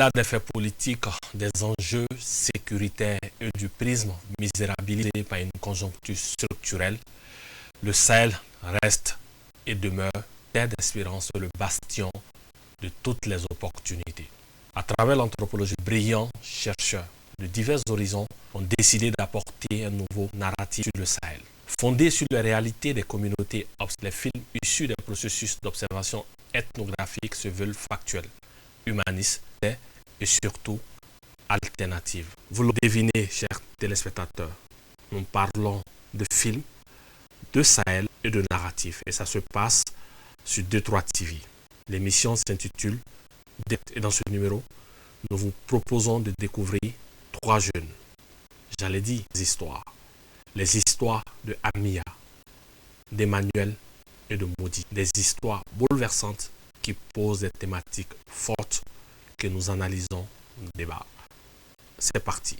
Au-delà des faits politiques, des enjeux sécuritaires et du prisme misérabilisé par une conjoncture structurelle, le Sahel reste et demeure terre d'espérance, le bastion de toutes les opportunités. À travers l'anthropologie, brillants chercheurs de divers horizons ont décidé d'apporter un nouveau narratif sur le Sahel. Fondé sur les réalités des communautés, les films issus des processus d'observation ethnographique se veulent factuels, humanistes et surtout alternatifs. Vous le devinez, chers téléspectateurs, nous parlons de films, de Sahel et de narratifs. Et ça se passe sur 2-3 TV. L'émission s'intitule et dans ce numéro, nous vous proposons de découvrir 3 jeunes. J'allais dire des histoires. Les histoires de Amia, d'Emmanuel et de Maudit. Des histoires bouleversantes qui posent des thématiques fortes que nous analysons au débat. C'est parti.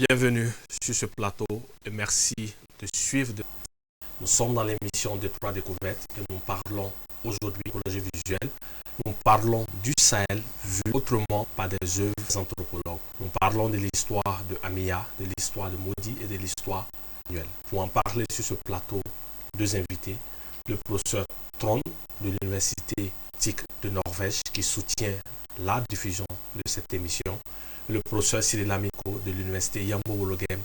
Bienvenue sur ce plateau et merci de suivre. Nous sommes dans l'émission des 3 découvertes et nous parlons aujourd'hui d'anthropologie visuelle. Nous parlons du Sahel vu autrement par des œuvres anthropologues. Nous parlons de l'histoire de Amia, de l'histoire de Maudit et de l'histoire annuelle. Pour en parler sur ce plateau, 2 invités. Le professeur Trond de l'Université TIC de Norvège qui soutient la diffusion de cette émission. Le professeur Cyril Amico de l'Université Yambo Wologem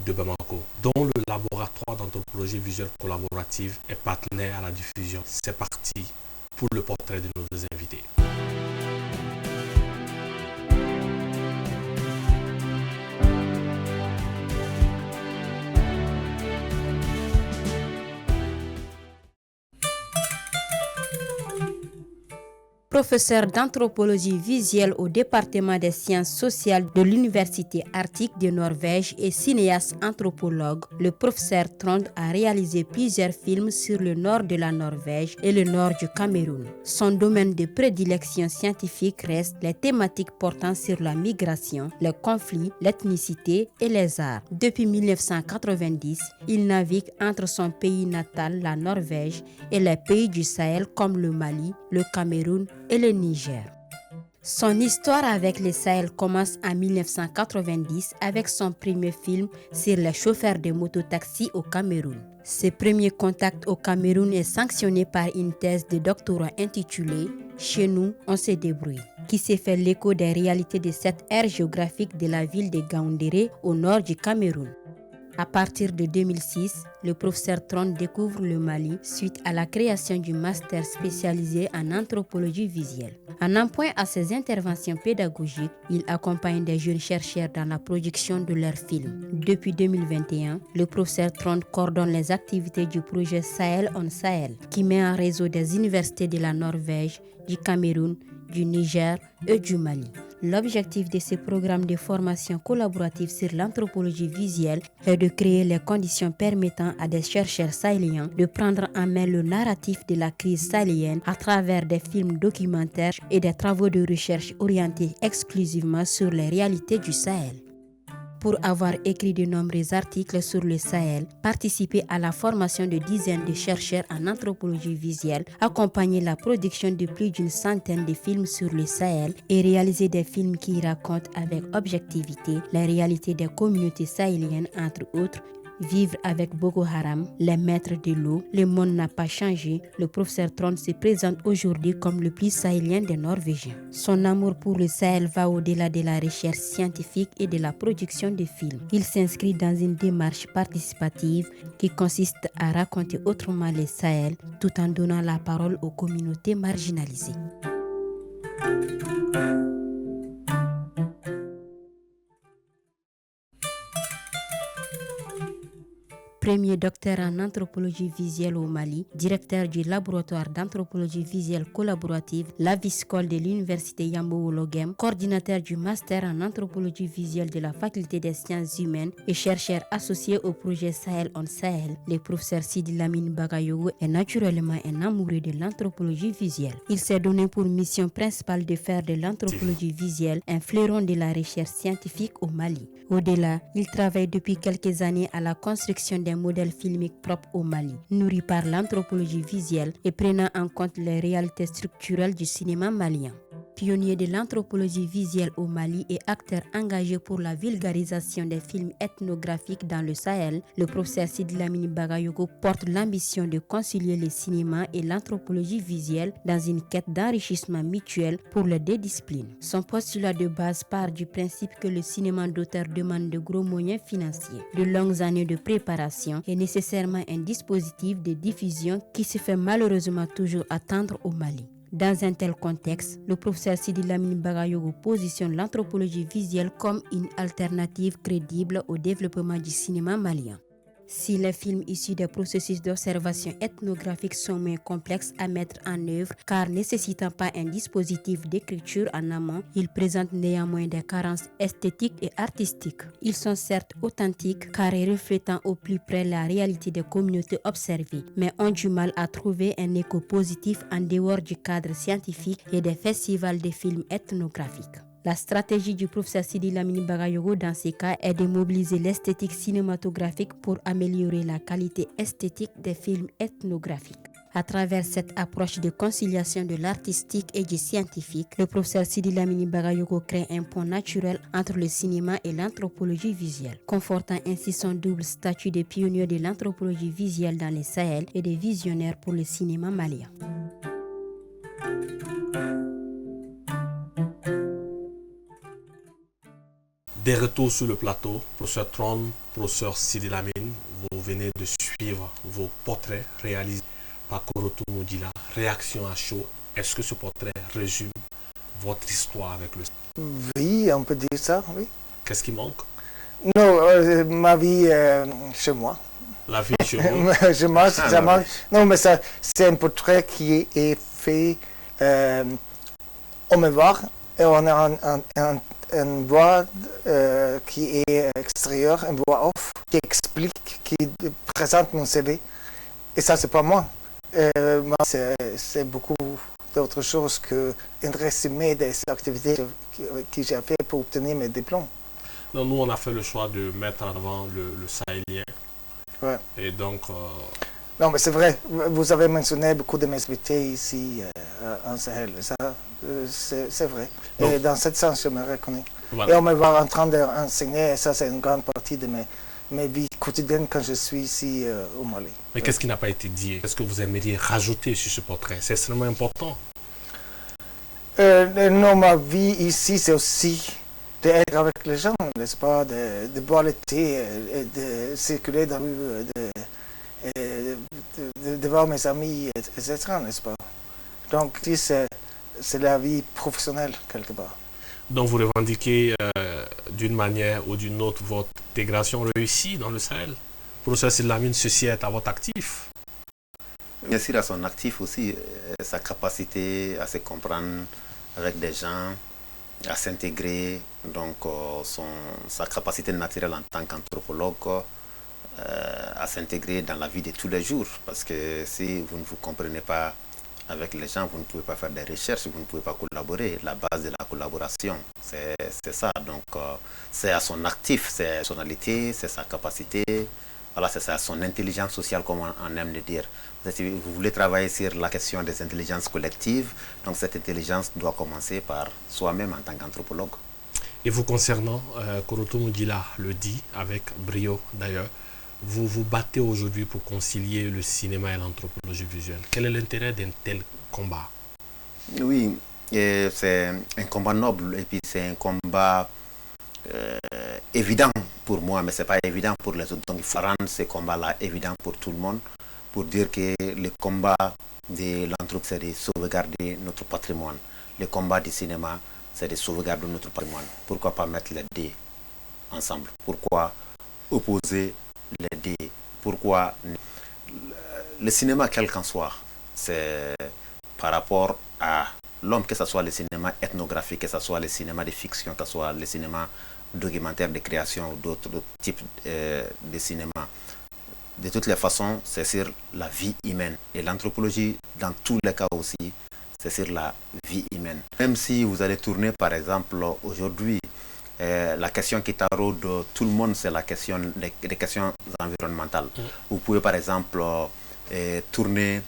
de Bamako, dont le laboratoire d'anthropologie visuelle collaborative est partenaire à la diffusion. C'est parti pour le portrait de nos 2 invités. Professeur d'anthropologie visuelle au département des sciences sociales de l'Université arctique de Norvège et cinéaste anthropologue, le professeur Trond a réalisé plusieurs films sur le nord de la Norvège et le nord du Cameroun. Son domaine de prédilection scientifique reste les thématiques portant sur la migration, les conflits, l'ethnicité et les arts. Depuis 1990, il navigue entre son pays natal, la Norvège, et les pays du Sahel comme le Mali, le Cameroun et le Niger. Son histoire avec le Sahel commence en 1990 avec son premier film sur les chauffeurs de mototaxi au Cameroun. Ce premier contact au Cameroun est sanctionné par une thèse de doctorat intitulée « Chez nous, on se débrouille », qui s'est fait l'écho des réalités de cette aire géographique de la ville de Gaoundéré au nord du Cameroun. À partir de 2006, le professeur Trond découvre le Mali suite à la création du master spécialisé en anthropologie visuelle. En appoint à ses interventions pédagogiques, il accompagne des jeunes chercheurs dans la production de leurs films. Depuis 2021, le professeur Trond coordonne les activités du projet Sahel on Sahel, qui met en réseau des universités de la Norvège, du Cameroun, du Niger et du Mali. L'objectif de ce programme de formation collaborative sur l'anthropologie visuelle est de créer les conditions permettant à des chercheurs sahéliens de prendre en main le narratif de la crise sahélienne à travers des films documentaires et des travaux de recherche orientés exclusivement sur les réalités du Sahel. Pour avoir écrit de nombreux articles sur le Sahel, participé à la formation de dizaines de chercheurs en anthropologie visuelle, accompagné la production de plus d'une centaine de films sur le Sahel et réalisé des films qui racontent avec objectivité les réalités des communautés sahéliennes, entre autres Vivre avec Boko Haram, les maîtres de l'eau, le monde n'a pas changé. Le professeur Trond se présente aujourd'hui comme le plus sahélien des Norvégiens. Son amour pour le Sahel va au-delà de la recherche scientifique et de la production de films. Il s'inscrit dans une démarche participative qui consiste à raconter autrement le Sahel tout en donnant la parole aux communautés marginalisées. premier docteur en anthropologie visuelle au Mali, directeur du laboratoire d'anthropologie visuelle collaborative, la vice-col de l'université Yambo-Ologem, coordinateur du master en anthropologie visuelle de la faculté des sciences humaines et chercheur associé au projet Sahel on Sahel. Le professeur Sidi Lamine Bagayogo est naturellement un amoureux de l'anthropologie visuelle. Il s'est donné pour mission principale de faire de l'anthropologie visuelle un fleuron de la recherche scientifique au Mali. Au-delà, il travaille depuis quelques années à la construction d'un modèle filmique propre au Mali, nourri par l'anthropologie visuelle et prenant en compte les réalités structurelles du cinéma malien. Pionnier de l'anthropologie visuelle au Mali et acteur engagé pour la vulgarisation des films ethnographiques dans le Sahel, le professeur Sidi Lamine Bagayogo porte l'ambition de concilier le cinéma et l'anthropologie visuelle dans une quête d'enrichissement mutuel pour les deux disciplines. Son postulat de base part du principe que le cinéma d'auteur demande de gros moyens financiers, de longues années de préparation et nécessairement un dispositif de diffusion qui se fait malheureusement toujours attendre au Mali. Dans un tel contexte, le professeur Sidi Lamine Bagayogo positionne l'anthropologie visuelle comme une alternative crédible au développement du cinéma malien. Si les films issus des processus d'observation ethnographique sont moins complexes à mettre en œuvre car nécessitant pas un dispositif d'écriture en amont, ils présentent néanmoins des carences esthétiques et artistiques. Ils sont certes authentiques car reflétant au plus près la réalité des communautés observées, mais ont du mal à trouver un écho positif en dehors du cadre scientifique et des festivals de films ethnographiques. La stratégie du professeur Sidi Lamine Bagayogo dans ces cas est de mobiliser l'esthétique cinématographique pour améliorer la qualité esthétique des films ethnographiques. À travers cette approche de conciliation de l'artistique et du scientifique, le professeur Sidi Lamine Bagayogo crée un pont naturel entre le cinéma et l'anthropologie visuelle, confortant ainsi son double statut de pionnier de l'anthropologie visuelle dans le Sahel et de visionnaire pour le cinéma malien. Des retours sur le plateau, professeur Tron, professeur Sidi Lamine, vous venez de suivre vos portraits réalisés par Korotou Moudila. Réaction à chaud, est-ce que ce portrait résume votre histoire avec le... Oui, on peut dire ça, oui. Qu'est-ce qui manque? Non, ma vie chez moi. La vie chez vous? Je mange, ça mange. Non, mais ça, c'est un portrait qui est fait, on me voit, et on a une voix qui est extérieure, une voix off, qui explique, qui présente mon CV. Et ça, c'est pas moi. Moi, c'est beaucoup d'autres choses qu'un résumé des activités que j'ai fait pour obtenir mes diplômes. Non, nous, on a fait le choix de mettre en avant le sahélien. Ouais. Et donc... Non, mais c'est vrai. Vous avez mentionné beaucoup de mes activités ici en Sahel. Ça, c'est vrai. Donc, et dans ce sens, je me reconnais. Voilà. Et on me voit en train d'enseigner, et ça, c'est une grande partie de mes vies quotidiennes quand je suis ici au Mali. Mais qu'est-ce qui n'a pas été dit? Qu'est-ce que vous aimeriez rajouter sur ce portrait? C'est extrêmement important. Non, ma vie ici, c'est aussi d'être avec les gens, n'est-ce pas? De boire le thé, et de circuler dans la rue, de voir mes amis, etc., n'est-ce pas? Donc, ici, c'est la vie professionnelle, quelque part. Donc, vous revendiquez d'une manière ou d'une autre votre intégration réussie dans le Sahel. Professeur Sidi Lamine, ceci est à votre actif. Bien sûr, à son actif aussi, sa capacité à se comprendre avec des gens, à s'intégrer, donc sa capacité naturelle en tant qu'anthropologue, à s'intégrer dans la vie de tous les jours. Parce que si vous ne vous comprenez pas avec les gens, vous ne pouvez pas faire des recherches, vous ne pouvez pas collaborer. La base de la collaboration, c'est ça. Donc, c'est à son actif, c'est sa personnalité, c'est sa capacité, voilà, c'est ça, son intelligence sociale, comme on aime le dire. Si vous voulez travailler sur la question des intelligences collectives, donc cette intelligence doit commencer par soi-même en tant qu'anthropologue. Et vous concernant, Korotou Moudila le dit avec brio d'ailleurs, vous vous battez aujourd'hui pour concilier le cinéma et l'anthropologie visuelle. Quel est l'intérêt d'un tel combat? Oui, c'est un combat noble et puis c'est un combat évident pour moi, mais ce n'est pas évident pour les autres. Donc il faut rendre ce combat-là évident pour tout le monde, pour dire que le combat de l'anthropologie, c'est de sauvegarder notre patrimoine. Le combat du cinéma, c'est de sauvegarder notre patrimoine. Pourquoi pas mettre les deux ensemble? Pourquoi opposer les deux? Pourquoi le cinéma, quel qu'en soit, c'est par rapport à l'homme, que ce soit le cinéma ethnographique, que ce soit le cinéma de fiction, que ce soit le cinéma documentaire de création ou d'autres types de cinéma. De toutes les façons, c'est sur la vie humaine. Et l'anthropologie, dans tous les cas aussi, c'est sur la vie humaine. Même si vous allez tourner, par exemple, aujourd'hui, la question qui taraude tout le monde, c'est la question des questions environnementales. Vous pouvez, par exemple, tourner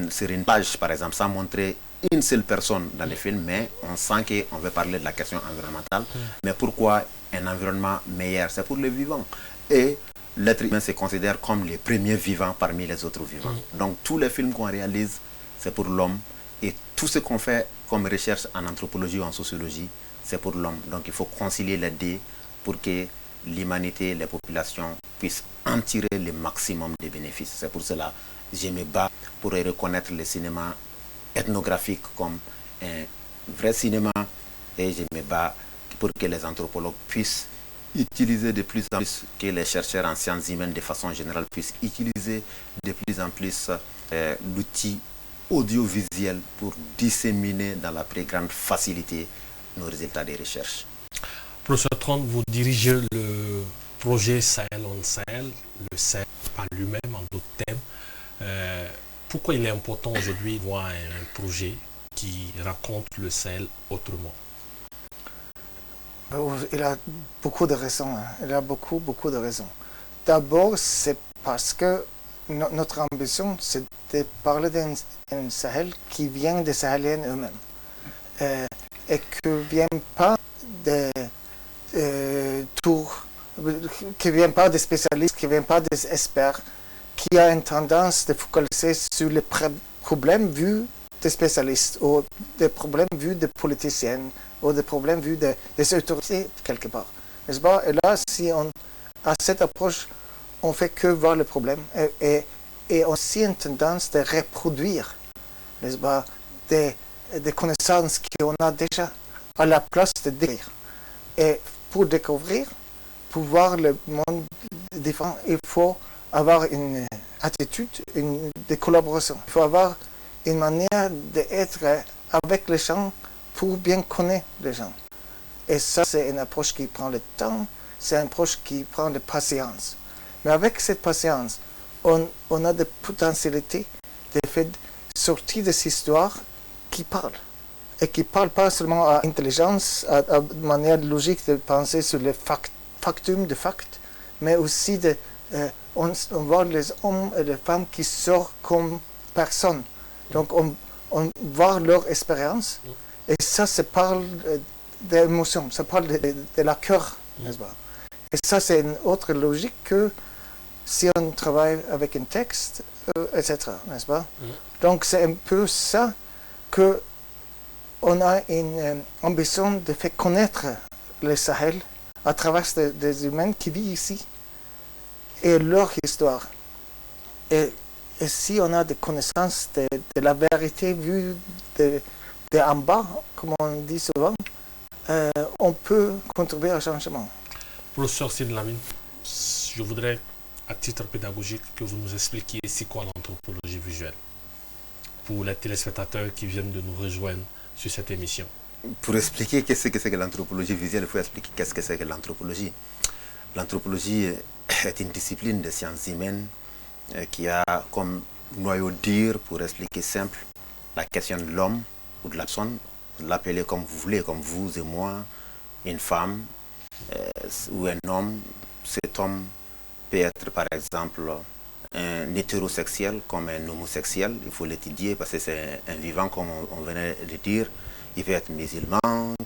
sur une page, par exemple, sans montrer une seule personne dans le film, mais on sent qu'on veut parler de la question environnementale. Mais pourquoi un environnement meilleur? C'est pour les vivants. Et l'être humain se considère comme les premiers vivants parmi les autres vivants. Donc tous les films qu'on réalise, c'est pour l'homme. Et tout ce qu'on fait comme recherche en anthropologie ou en sociologie, c'est pour l'homme. Donc il faut concilier les deux pour que l'humanité, les populations puissent en tirer le maximum de bénéfices. C'est pour cela que je me bats pour reconnaître le cinéma ethnographique comme un vrai cinéma, et je me bats pour que les anthropologues puissent utiliser de plus en plus, que les chercheurs en sciences humaines de façon générale puissent utiliser de plus en plus l'outil audiovisuel pour disséminer dans la plus grande facilité nos résultats de recherche. Professeur Trond, vous dirigez le projet Sahel on Sahel, le Sahel par lui-même en d'autres thèmes. Pourquoi il est important aujourd'hui de voir un projet qui raconte le Sahel autrement? Il a beaucoup de raisons. Il a beaucoup de raisons. D'abord, c'est parce que notre ambition, c'est de parler d'un Sahel qui vient des Sahéliens eux-mêmes. Et qui ne vient pas des tours, qui ne vient pas des spécialistes, qui ne vient pas des experts, qui a une tendance de focaliser sur les problèmes vus des spécialistes ou des problèmes vus des politiciens ou des problèmes vus des autorités quelque part. N'est-ce pas? Et là, si on a cette approche, on ne fait que voir le problème et aussi une tendance de reproduire, n'est-ce pas, des connaissances qu'on a déjà à la place de découvrir. Et pour découvrir, pour voir le monde différent, il faut avoir une attitude, de collaboration. Il faut avoir une manière d'être avec les gens pour bien connaître les gens. Et ça, c'est une approche qui prend le temps, c'est une approche qui prend de patience. Mais avec cette patience, on a des potentialités de faire sortir des histoires qui parlent. Et qui ne parlent pas seulement à intelligence, à manière logique de penser sur les factum de facts, mais aussi on voit les hommes et les femmes qui sortent comme personnes. Donc on voit leur expérience et ça parle d'émotion, ça parle de la cœur, n'est-ce pas? Et ça c'est une autre logique que si on travaille avec un texte, etc., n'est-ce pas? Donc c'est un peu ça que on a une ambition de faire connaître le Sahel à travers des humains qui vivent ici et leur histoire. Et si on a des connaissances de la vérité vue en bas, comme on dit souvent, on peut contribuer au changement. Professeur Sid Lamine, je voudrais, à titre pédagogique, que vous nous expliquiez c'est quoi l'anthropologie visuelle pour les téléspectateurs qui viennent de nous rejoindre sur cette émission. Pour expliquer qu'est-ce que c'est que l'anthropologie visuelle, il faut expliquer qu'est-ce que c'est que l'anthropologie. L'anthropologie est une discipline des sciences humaines qui a comme noyau dur, pour expliquer simple, la question de l'homme ou de la personne. Vous l'appelez comme vous voulez, comme vous et moi, une femme ou un homme. Cet homme peut être par exemple un hétérosexuel comme un homosexuel, il faut l'étudier parce que c'est un vivant comme on venait de dire. Il peut être musulman,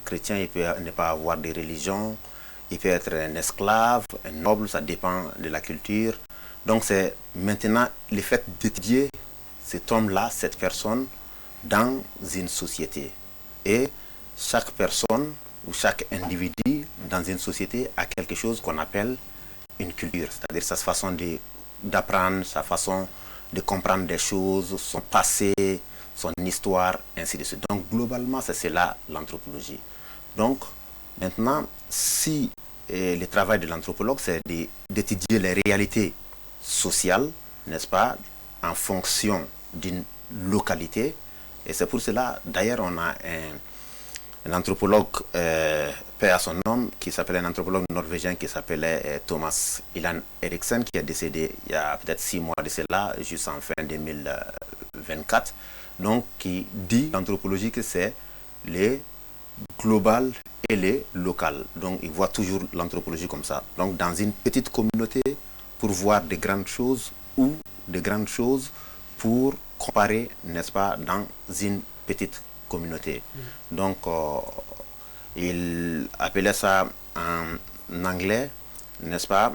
chrétien, il peut ne pas avoir de religion, il peut être un esclave, un noble, ça dépend de la culture. Donc c'est maintenant le fait d'étudier cet homme-là, cette personne, dans une société. Et chaque personne ou chaque individu dans une société a quelque chose qu'on appelle une culture, c'est-à-dire sa façon d'apprendre, sa façon de comprendre des choses, son passé, son histoire, ainsi de suite. Donc globalement, c'est cela l'anthropologie. Donc maintenant, si le travail de l'anthropologue, c'est d'étudier les réalités sociale, n'est-ce pas, en fonction d'une localité. Et c'est pour cela, d'ailleurs, on a un anthropologue, paix à son nom, qui s'appelait un anthropologue norvégien qui s'appelait Thomas Ilan Eriksen, qui est décédé il y a peut-être 6 mois de cela, juste en fin 2024. Donc, qui dit l'anthropologie que c'est les global et les locales. Donc, il voit toujours l'anthropologie comme ça. Donc, dans une petite communauté, pour voir de grandes choses ou de grandes choses pour comparer, n'est-ce pas, dans une petite communauté. Donc, il appelait ça en anglais, n'est-ce pas,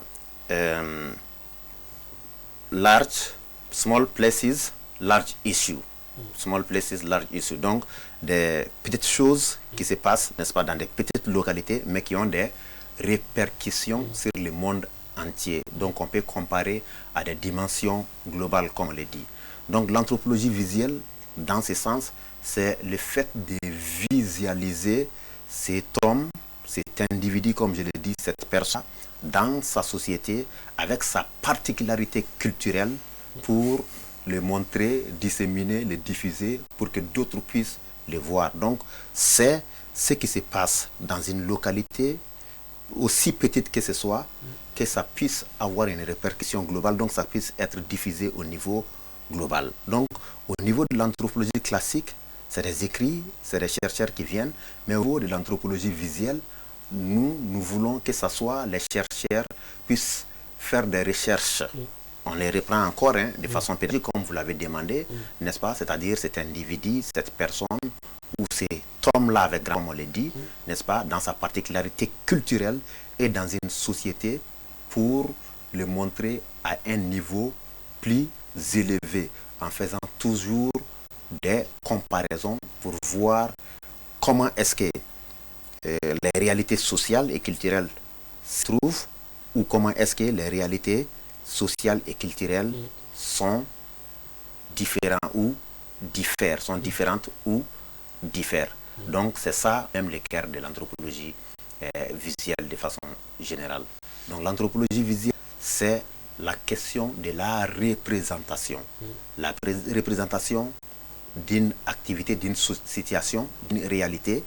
large, small places, large issue. Small places, large issue. Donc, des petites choses qui se passent, n'est-ce pas, dans des petites localités, mais qui ont des répercussions sur le monde entier. Donc, on peut comparer à des dimensions globales, comme on l'a dit. Donc, l'anthropologie visuelle, dans ce sens, c'est le fait de visualiser cet homme, cet individu, comme je l'ai dit, cette personne, dans sa société, avec sa particularité culturelle, pour le montrer, disséminer, le diffuser, pour que d'autres puissent le voir. Donc, c'est ce qui se passe dans une localité, aussi petite que ce soit, que ça puisse avoir une répercussion globale, donc ça puisse être diffusé au niveau global. Donc, au niveau de l'anthropologie classique, c'est des écrits, c'est des chercheurs qui viennent, mais au niveau de l'anthropologie visuelle, nous voulons que ce soit les chercheurs puissent faire des recherches. On les reprend encore de façon pédagogique, comme vous l'avez demandé, n'est-ce pas? C'est-à-dire cet individu, cette personne, ou cet homme-là, avec grand, comme on l'a dit, n'est-ce pas, dans sa particularité culturelle et dans une société, pour le montrer à un niveau plus élevé, en faisant toujours des comparaisons pour voir comment est-ce que les réalités sociales et culturelles se trouvent, ou comment est-ce que les réalités sociales et culturelles sont différentes ou diffèrent, sont différentes ou diffèrent. Donc c'est ça même le cœur de l'anthropologie visuelle de façon générale. Donc l'anthropologie visuelle, c'est la question de la représentation. La représentation d'une activité, d'une situation, d'une réalité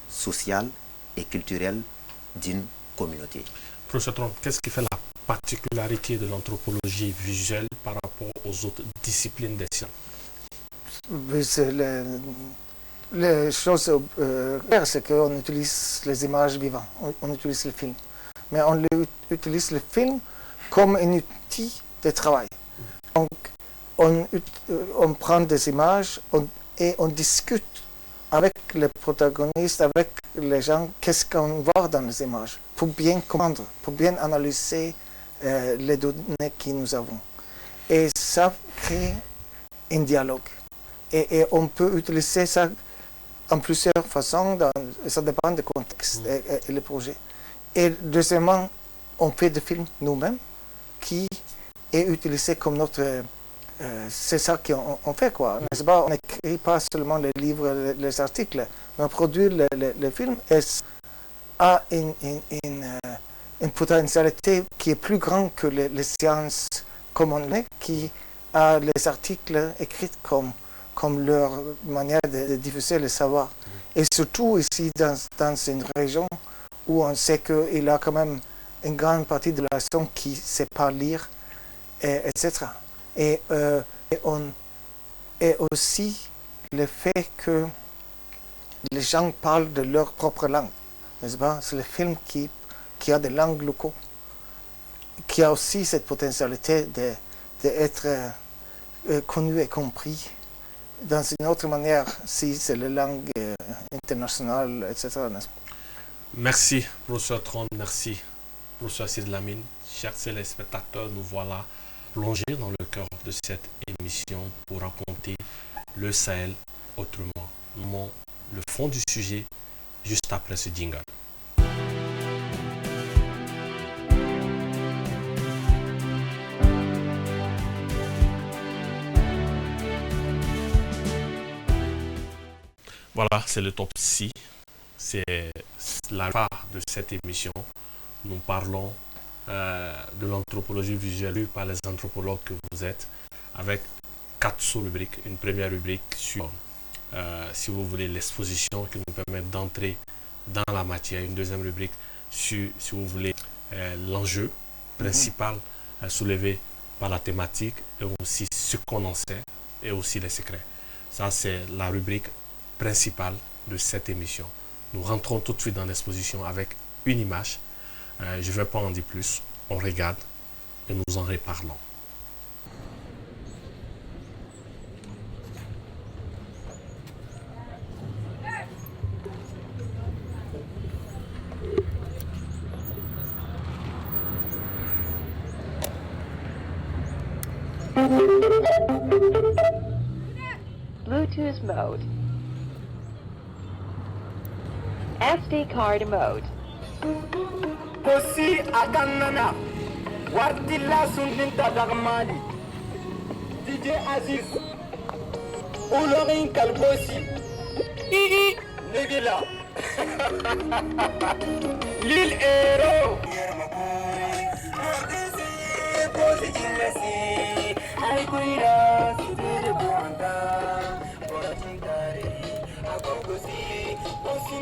sociale et culturelle d'une communauté. Professeur Tron, qu'est-ce qui fait la particularité de l'anthropologie visuelle par rapport aux autres disciplines des sciences? Oui, c'est les choses claires, c'est qu'on utilise les images vivantes, on utilise le film. Mais on utilise le film comme un outil de travail. Donc, on prend des images et on discute avec les protagonistes, avec les gens, qu'est-ce qu'on voit dans les images, pour bien comprendre, pour bien analyser les données que nous avons. Et ça crée un dialogue. Et on peut utiliser ça en plusieurs façons, ça dépend du contexte et le projet. Et deuxièmement, on fait des films nous-mêmes qui est utilisé comme notre... c'est ça qu'on fait, quoi. N'est-ce pas? On n'écrit pas seulement les livres, les articles, mais on produit les films et ça a une potentialité qui est plus grande que les sciences comme on l'est, qui a les articles écrits comme leur manière de diffuser le savoir. Et surtout ici, dans une région où on sait qu'il y a quand même une grande partie de la nation qui ne sait pas lire, etc. Et aussi le fait que les gens parlent de leur propre langue, n'est-ce pas? C'est le film qui a des langues locaux, qui a aussi cette potentialité d'être connu et compris dans une autre manière, si c'est la langue internationale, etc. Merci, professeur Tron, merci, professeur Sidy Lamine. Chers téléspectateurs, nous voilà plongés dans le cœur de cette émission pour raconter le Sahel autrement. Nous avons le fond du sujet juste après ce jingle. Voilà, c'est le top 6. C'est la part de cette émission. Nous parlons de l'anthropologie visuelle lue par les anthropologues que vous êtes, avec 4 sous-rubriques. Une première rubrique sur, si vous voulez, l'exposition qui nous permet d'entrer dans la matière. Une deuxième rubrique sur, si vous voulez, l'enjeu principal soulevé par la thématique et aussi ce qu'on en sait et aussi les secrets. Ça, c'est la rubrique principale de cette émission. Nous rentrons tout de suite dans l'exposition avec une image. Je ne vais pas en dire plus. On regarde et nous en reparlons. Bluetooth mode. SD card mode. Kosi akanana Wartilla sundinta dagmali DJ Aziz Olorin Kalbosi Negila Lil Hero Ay cuida de buanda por chingare a Kosi Kosi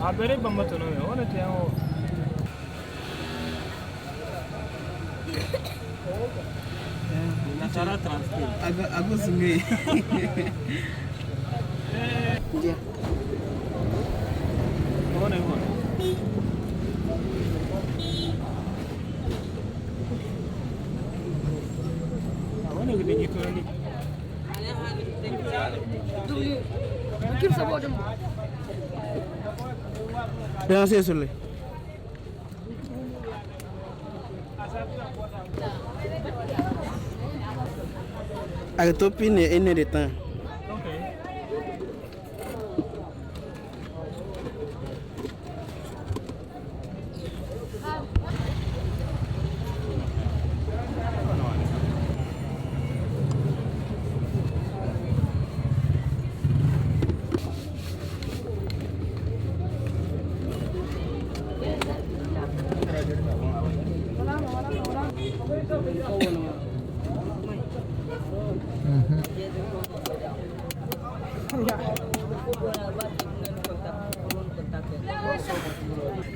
Abere bambato no yo ne tiamo Natara transport ago sunge Dia One gede gitu ni Kim sa bodum Jangan saya sulit. Agak topi ni ini datang.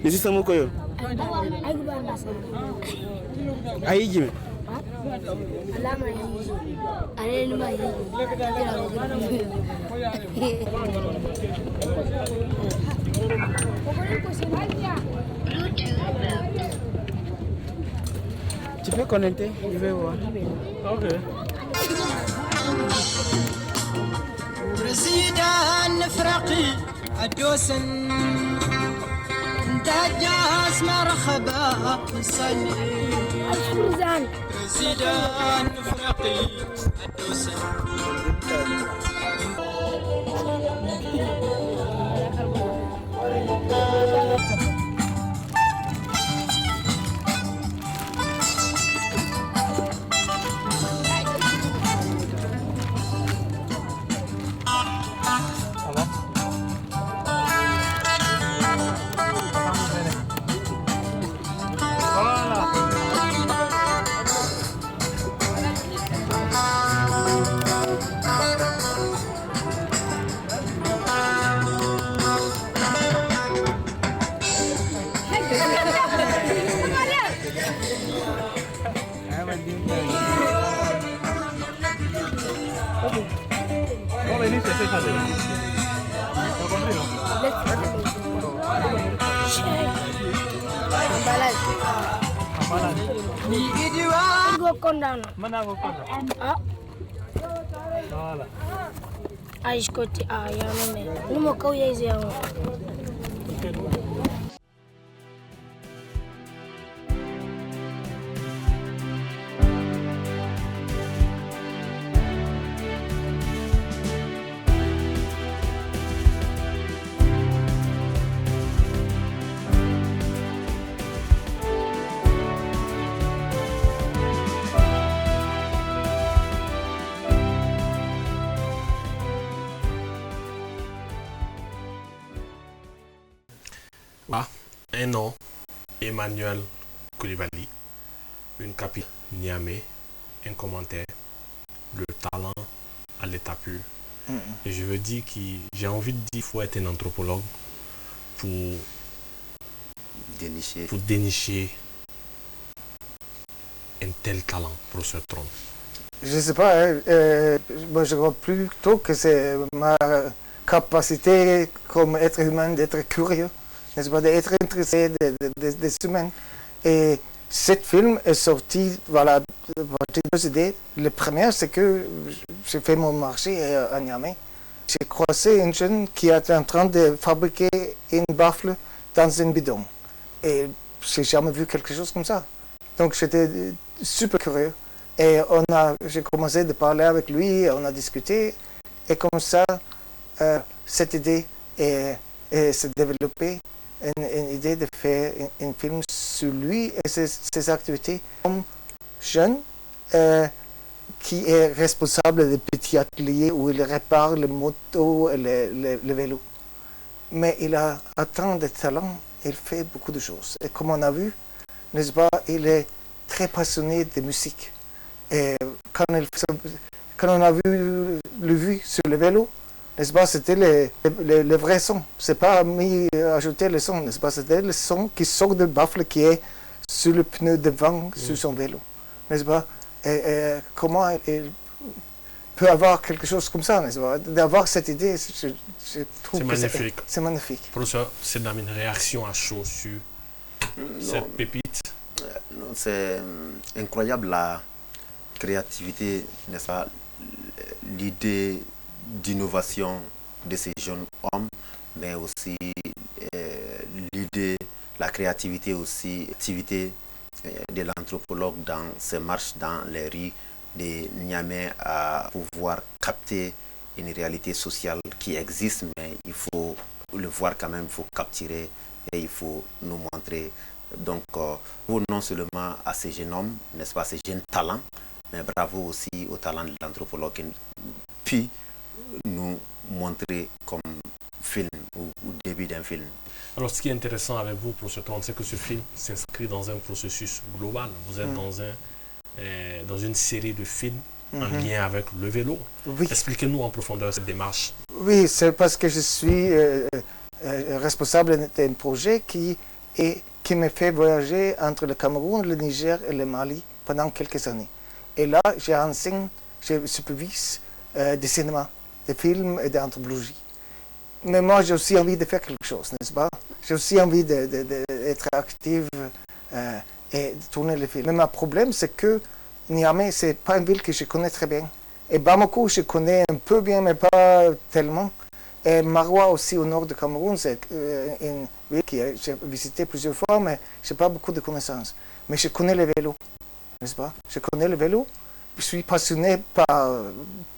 Nisi sama koyo. Ayi jime. Alama hii. Ane numa hii. Tu peux connecter, je vais voir. Ok. Président Fraqi Adosan دجاس مرحبا نصلي زيدان فرقي الدوسن Mana go konda? Ah. Wala. Ai skoti ya nome. Numo kauye izi yangu. Ah, un nom, Emmanuel Koulibaly, une capitale, Niamey, un commentaire, le talent à l'état pur. Et je veux dire que j'ai envie de dire qu'il faut être un anthropologue pour dénicher un tel talent, professeur Tron. Je ne sais pas, moi je crois plutôt que c'est ma capacité comme être humain d'être curieux, n'est-ce pas, d'être intéressé des humains. Et ce film est sorti, voilà, par deux idées. La première, c'est que j'ai fait mon marché à Niamey. J'ai croisé une jeune qui était en train de fabriquer une baffle dans un bidon. Et je n'ai jamais vu quelque chose comme ça. Donc j'étais super curieux. Et j'ai commencé de parler avec lui, on a discuté. Et comme ça, cette idée s'est développée. Une idée de faire un film sur lui et ses activités comme jeune qui est responsable de petits ateliers où il répare les motos et les vélos. Mais il a tant de talent, il fait beaucoup de choses. Et comme on a vu, n'est-ce pas, il est très passionné de musique. Et quand on a vu le vu sur le vélo, n'est-ce pas, c'était le vrai son. C'est pas ajouter le son, n'est-ce pas, c'était le son qui sort de baffle qui est sur le pneu devant, sur son vélo, n'est-ce pas. Et comment il peut avoir quelque chose comme ça, n'est-ce pas, d'avoir cette idée, je trouve que magnifique. C'est magnifique. Professeur, c'est dans une réaction à chaud sur cette pépite. Non, c'est incroyable la créativité, n'est-ce pas, l'idée d'innovation de ces jeunes hommes, mais aussi l'idée, la créativité aussi, l'activité de l'anthropologue dans ses marches dans les rues de Niamey à pouvoir capter une réalité sociale qui existe, mais il faut le voir quand même, il faut capturer et il faut nous montrer. Donc, bravo non seulement à ces jeunes hommes, n'est-ce pas, ces jeunes talents, mais bravo aussi au talent de l'anthropologue, puis nous montrer comme film ou début d'un film. Alors, ce qui est intéressant avec vous, professeur Tron, c'est que ce film s'inscrit dans un processus global. Vous êtes dans une série de films en lien avec le vélo. Oui. Expliquez-nous en profondeur cette démarche. Oui, c'est parce que je suis responsable d'un projet qui me fait voyager entre le Cameroun, le Niger et le Mali pendant quelques années. Et là, je supervise des cinémas, des films et de l'anthropologie. Mais moi, j'ai aussi envie de faire quelque chose, n'est-ce pas? J'ai aussi envie d'être active et de tourner les films. Mais mon problème, c'est que Niamey, ce n'est pas une ville que je connais très bien. Et Bamako, je connais un peu bien, mais pas tellement. Et Maroua aussi, au nord du Cameroun, c'est une ville que j'ai visitée plusieurs fois, mais je n'ai pas beaucoup de connaissances. Mais je connais le vélo, n'est-ce pas? Je connais le vélo. Je suis passionné par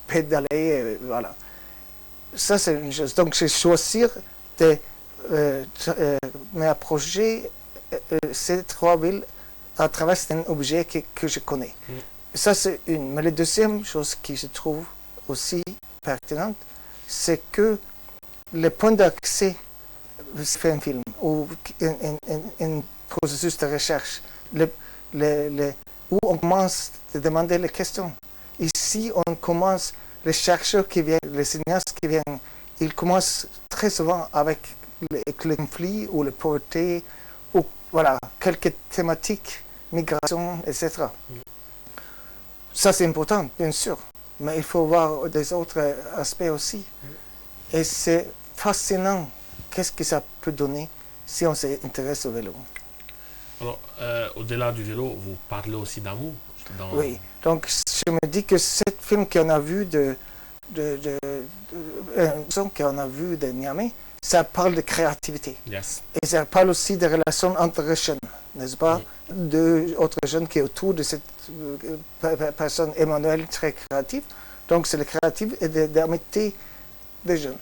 pédaler, voilà. Ça, c'est une chose. Donc, j'ai choisi de m'approcher ces trois villes à travers un objet que je connais. Ça, c'est une. Mais la deuxième chose qui je trouve aussi pertinente, c'est que le point d'accès fait un film ou un processus de recherche, où on commence à demander les questions. Ici, on commence, les chercheurs qui viennent, les cinéastes qui viennent, ils commencent très souvent avec le conflit ou la pauvreté, ou voilà, quelques thématiques, migration, etc. Ça, c'est important, bien sûr, mais il faut voir des autres aspects aussi. Et c'est fascinant, qu'est-ce que ça peut donner si on s'intéresse au vélo. Alors, au-delà du vélo, vous parlez aussi d'amour. Oui, donc je me dis que ce film qu'on a vu qu'on a vu de Niamey, ça parle de créativité. Yes. Et ça parle aussi des relations entre jeunes, n'est-ce pas? Deux autres jeunes qui sont autour de cette personne, Emmanuel, très créative. Donc c'est le créatif et d'amitié des jeunes.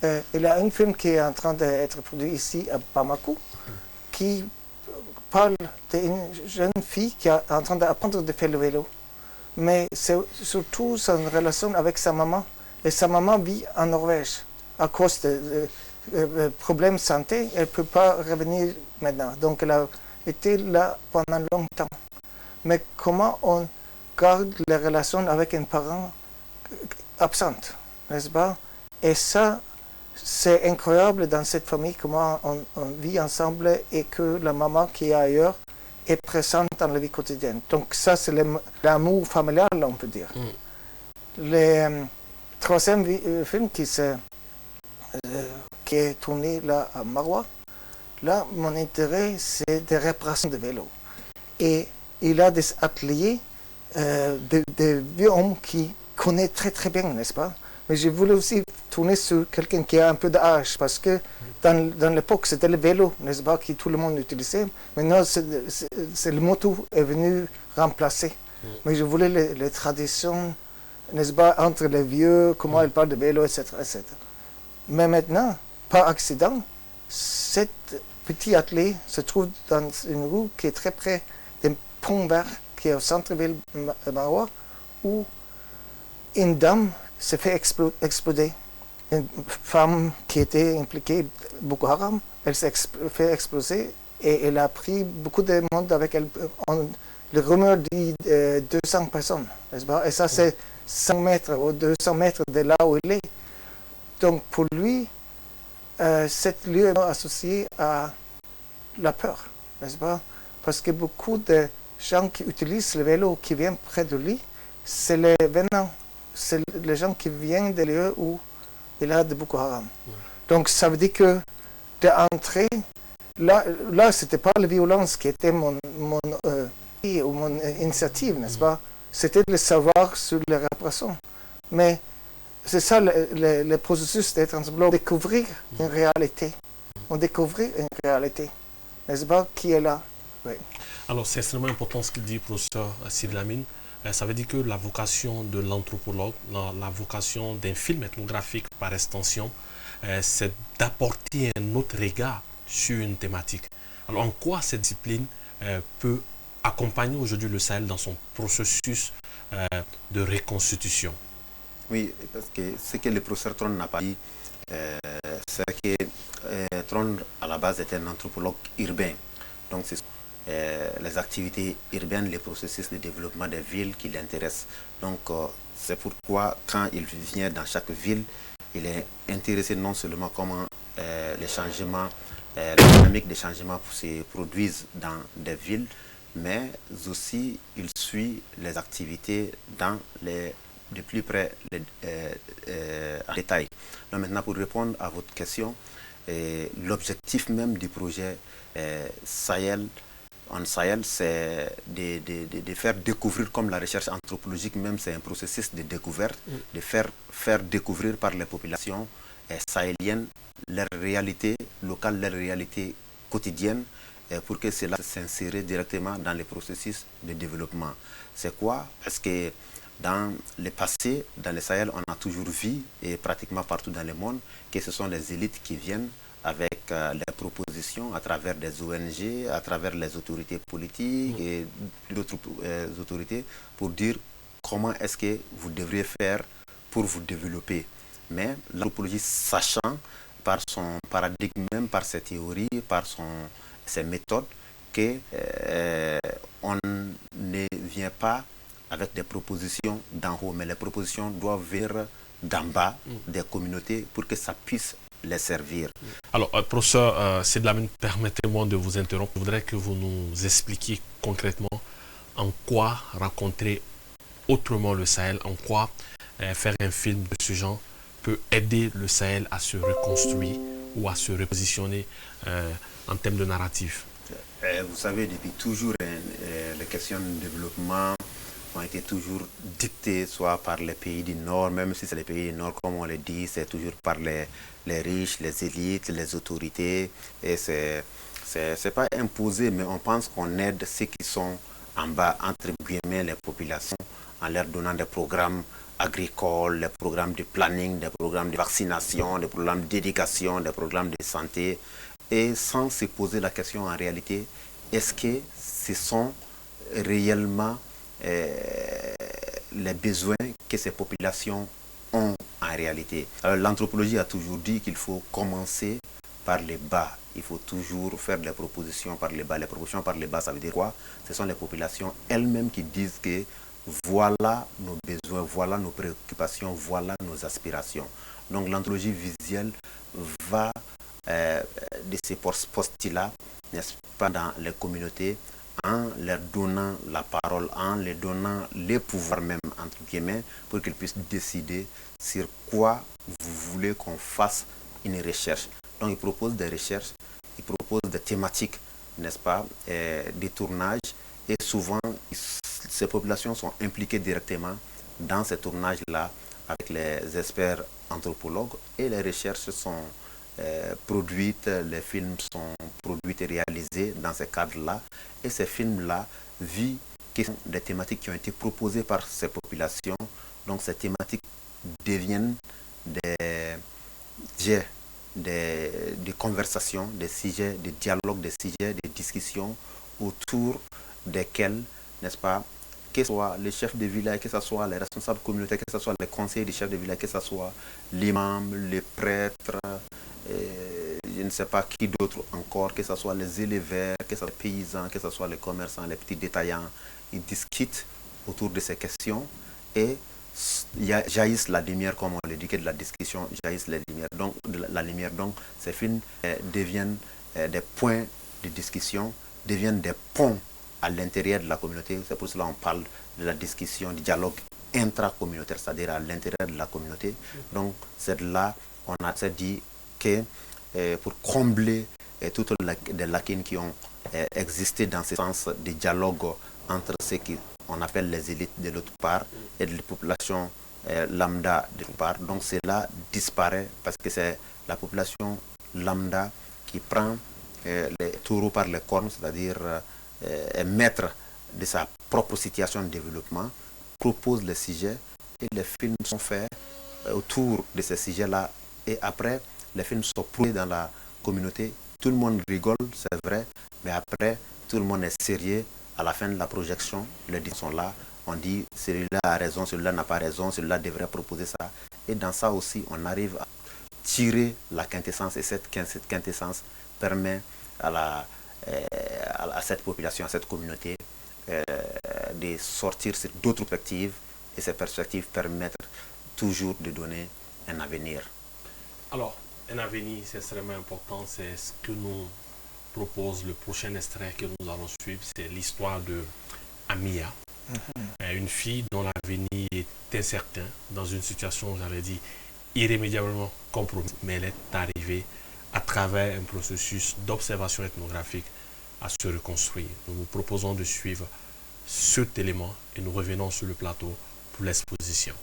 Il y a un film qui est en train d'être produit ici à Bamako, qui parle d'une jeune fille qui est en train d'apprendre de faire le vélo. Mais c'est surtout son relation avec sa maman. Et sa maman vit en Norvège à cause de problème de santé, elle ne peut pas revenir maintenant. Donc elle a été là pendant longtemps. Mais comment on garde les relations avec un parent absent, n'est-ce pas? Et ça, c'est incroyable dans cette famille, comment on vit ensemble et que la maman qui est ailleurs est présente dans la vie quotidienne. Donc ça, c'est l'amour familial, on peut dire. Le troisième film qui est tourné là à Marois, là, mon intérêt, c'est des réparations de vélos. Et il a des ateliers de vieux hommes qui connaissent très très bien, n'est-ce pas? Mais je voulais aussi tourner sur quelqu'un qui a un peu d'âge, parce que dans l'époque, c'était le vélo, n'est-ce pas, que tout le monde utilisait. Maintenant, c'est le moto est venu remplacer. Mais je voulais les traditions, n'est-ce pas, entre les vieux, comment ils parlent de vélo, etc., etc. Mais maintenant, par accident, cet petit atelier se trouve dans une rue qui est très près d'un pont vert qui est au centre-ville de Marois, où une dame s'est fait exploser. Une femme qui était impliquée Boko Haram, elle s'est fait exploser et elle a pris beaucoup de monde avec elle. Le rumeur dit 200 personnes, n'est-ce pas? Et ça, c'est 100 mètres ou 200 mètres de là où il est. Donc pour lui, cet lieu est associé à la peur, n'est-ce pas? Parce que beaucoup de gens qui utilisent le vélo, qui viennent près de lui, c'est les venants, c'est les gens qui viennent des lieux où il y a de Boko Haram. Donc ça veut dire que d'entrer, là c'était pas la violence qui était mon initiative, n'est-ce pas? C'était le savoir sur les réparations. Mais c'est ça le processus d'être ensemble, découvrir une réalité. On découvre une réalité, n'est-ce pas, qui est là. Oui. Alors c'est extrêmement important ce qu'il dit, professeur Sidy Lamine. Ça veut dire que la vocation de l'anthropologue, la vocation d'un film ethnographique par extension, c'est d'apporter un autre regard sur une thématique. Alors en quoi cette discipline peut accompagner aujourd'hui le Sahel dans son processus de reconstitution? Oui, parce que ce que le professeur Tron n'a pas dit, c'est que Tron à la base était un anthropologue urbain. Donc c'est les activités urbaines, les processus de développement des villes qui l'intéressent. Donc c'est pourquoi quand il vient dans chaque ville, il est intéressé non seulement comment les changements, la dynamique des changements se produisent dans des villes, mais aussi il suit les activités de plus près en détail. Donc maintenant, pour répondre à votre question, l'objectif même du projet Sahel, c'est de faire découvrir, comme la recherche anthropologique même, c'est un processus de découverte, de faire découvrir par les populations sahéliennes leur réalité locale, leur réalité quotidienne, pour que cela s'insère directement dans les processus de développement. C'est quoi? Parce que dans le passé, dans le Sahel, on a toujours vu, et pratiquement partout dans le monde, que ce sont les élites qui viennent avec les propositions à travers des ONG, à travers les autorités politiques et d'autres autorités pour dire comment est-ce que vous devriez faire pour vous développer. Mais l'anthropologie, sachant par son paradigme même, par ses théories, par ses méthodes, qu'on ne vient pas avec des propositions d'en haut, mais les propositions doivent venir d'en bas des communautés pour que ça puisse les servir. Alors, professeur Sidy Lamine, permettez-moi de vous interrompre. Je voudrais que vous nous expliquiez concrètement en quoi raconter autrement le Sahel, en quoi faire un film de ce genre peut aider le Sahel à se reconstruire ou à se repositionner en termes de narratif. Vous savez, depuis toujours, les questions de développement ont été toujours dictées soit par les pays du Nord, même si c'est les pays du Nord, comme on le dit, c'est toujours par les riches, les élites, les autorités. Et c'est pas imposé, mais on pense qu'on aide ceux qui sont en bas, entre guillemets, les populations, en leur donnant des programmes agricoles, des programmes de planning, des programmes de vaccination, des programmes d'éducation, des programmes de santé, et sans se poser la question en réalité, est-ce que ce sont réellement les besoins que ces populations ont en en réalité. L'anthropologie a toujours dit qu'il faut commencer par les bas. Il faut toujours faire des propositions par les bas. Les propositions par les bas, ça veut dire quoi? Ce sont les populations elles-mêmes qui disent que voilà nos besoins, voilà nos préoccupations, voilà nos aspirations. Donc l'anthropologie visuelle va de ces postes-là, n'est-ce pas, dans les communautés, en leur donnant la parole, en leur donnant les pouvoirs même, entre guillemets, pour qu'ils puissent décider sur quoi vous voulez qu'on fasse une recherche. Donc ils proposent des recherches, ils proposent des thématiques, n'est-ce pas, des tournages, et souvent ces populations sont impliquées directement dans ces tournages-là avec les experts anthropologues, et les recherches sont produites, les films sont produits et réalisés dans ces cadres-là, et ces films-là vivent des thématiques qui ont été proposées par ces populations. Donc ces thématiques deviennent des conversations, des sujets, des dialogues, des sujets, des discussions autour desquels, n'est-ce pas, que ce soit les chefs de village, que ce soit les responsables communautaires, que ce soit les conseillers des chefs de village, que ce soit l'imam, les prêtres, je ne sais pas qui d'autre encore, que ce soit les éleveurs, que ce soit les paysans, que ce soit les commerçants, les petits détaillants. Ils discutent autour de ces questions et jaillissent la lumière, comme on le dit, que de la discussion jaillissent la lumière. Donc ces films deviennent des points de discussion, deviennent des ponts à l'intérieur de la communauté. C'est pour cela qu'on parle de la discussion, du dialogue intracommunautaire, c'est-à-dire à l'intérieur de la communauté. Donc c'est là on a dit que pour combler toutes les lacunes qui ont existé dans ce sens de dialogue entre ceux qu'on appelle les élites de l'autre part et les populations lambda de l'autre part. Donc cela disparaît parce que c'est la population lambda qui prend les taureaux par les cornes, c'est-à-dire est maître de sa propre situation de développement, propose les sujets et les films sont faits autour de ces sujets-là. Et après, les films sont prouvés dans la communauté. Tout le monde rigole, c'est vrai, mais après, tout le monde est sérieux. À la fin de la projection, les dix sont là. On dit, celui-là a raison, celui-là n'a pas raison, celui-là devrait proposer ça. Et dans ça aussi, on arrive à tirer la quintessence. Et cette quintessence permet à cette population, à cette communauté, de sortir sur d'autres perspectives. Et ces perspectives permettent toujours de donner un avenir. Alors, un avenir, c'est extrêmement important. C'est ce que nous propose le prochain extrait que nous allons suivre. C'est l'histoire de Amia, une fille dont l'avenir est incertain, dans une situation, j'allais dire, irrémédiablement compromise. Mais elle est arrivée à travers un processus d'observation ethnographique à se reconstruire. Nous vous proposons de suivre cet élément et nous revenons sur le plateau pour l'exposition.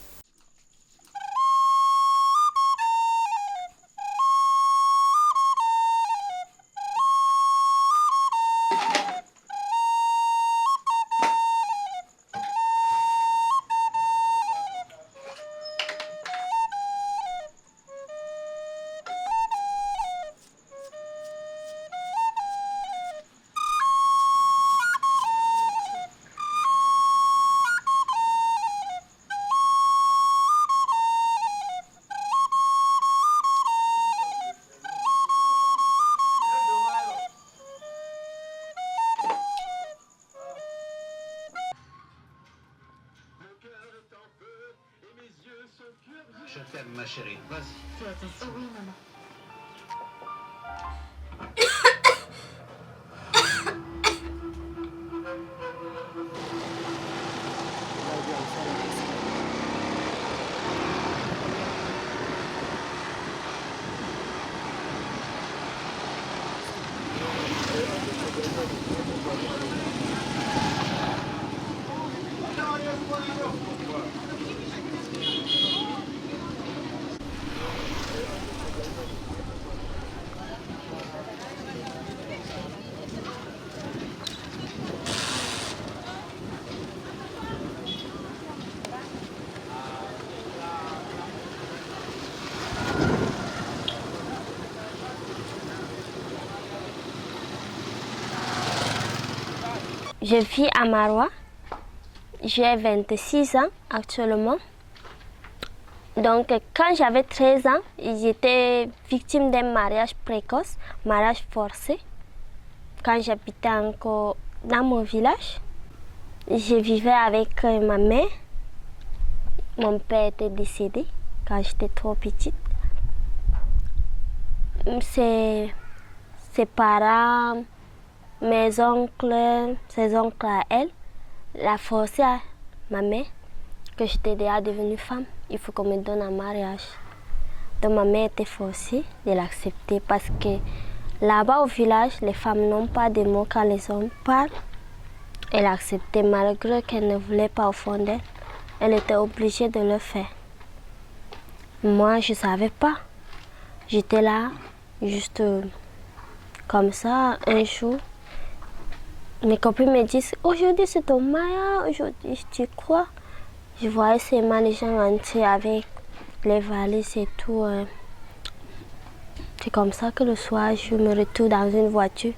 Je t'aime, ma chérie. Vas-y. Fais attention. Oui, maman. Je vis à Maroua. J'ai 26 ans actuellement. Donc, quand j'avais 13 ans, j'étais victime d'un mariage précoce, mariage forcé. Quand j'habitais encore dans mon village, je vivais avec ma mère. Mon père était décédé quand j'étais trop petite. Ses parents, mes oncles, ses oncles à elle, la forcé à ma mère que j'étais déjà devenue femme. Il faut qu'on me donne un mariage. Donc ma mère était forcée de l'accepter parce que là-bas au village, les femmes n'ont pas de mots quand les hommes parlent. Elle acceptait malgré qu'elle ne voulait pas au fond d'elle. Elle était obligée de le faire. Moi, je ne savais pas. J'étais là, juste comme ça, un jour. Mes copines me disent, aujourd'hui c'est ton mariage, aujourd'hui tu crois. Je voyais seulement les gens entiers avec les valises et tout. C'est comme ça que le soir, je me retrouve dans une voiture.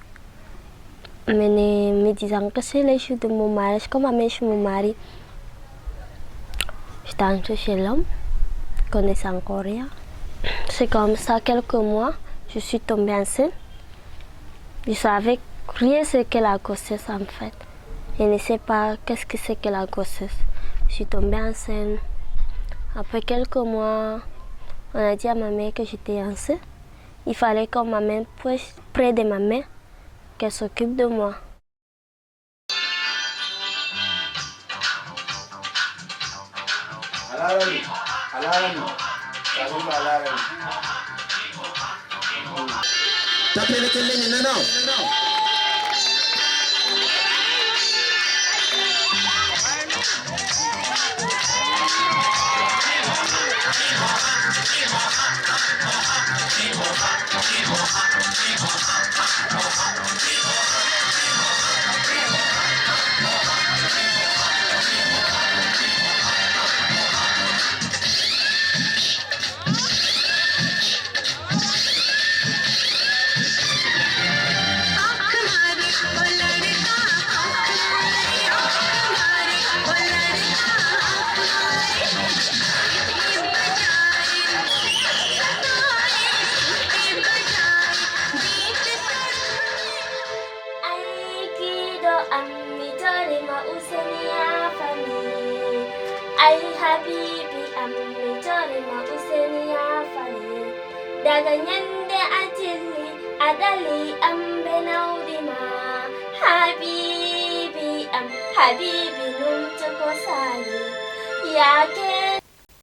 Me disant que c'est le jour de mon mariage, comme ma mère je me marie. J'étais entrée chez l'homme, je connaissais encore rien. C'est comme ça, quelques mois, je suis tombée enceinte. Je savais rien ce que la grossesse en fait. Je ne sais pas qu'est-ce que c'est que la grossesse. Je suis tombée enceinte. Après quelques mois, on a dit à ma mère que j'étais enceinte. Il fallait qu'on m'amène près de ma mère, qu'elle s'occupe de moi.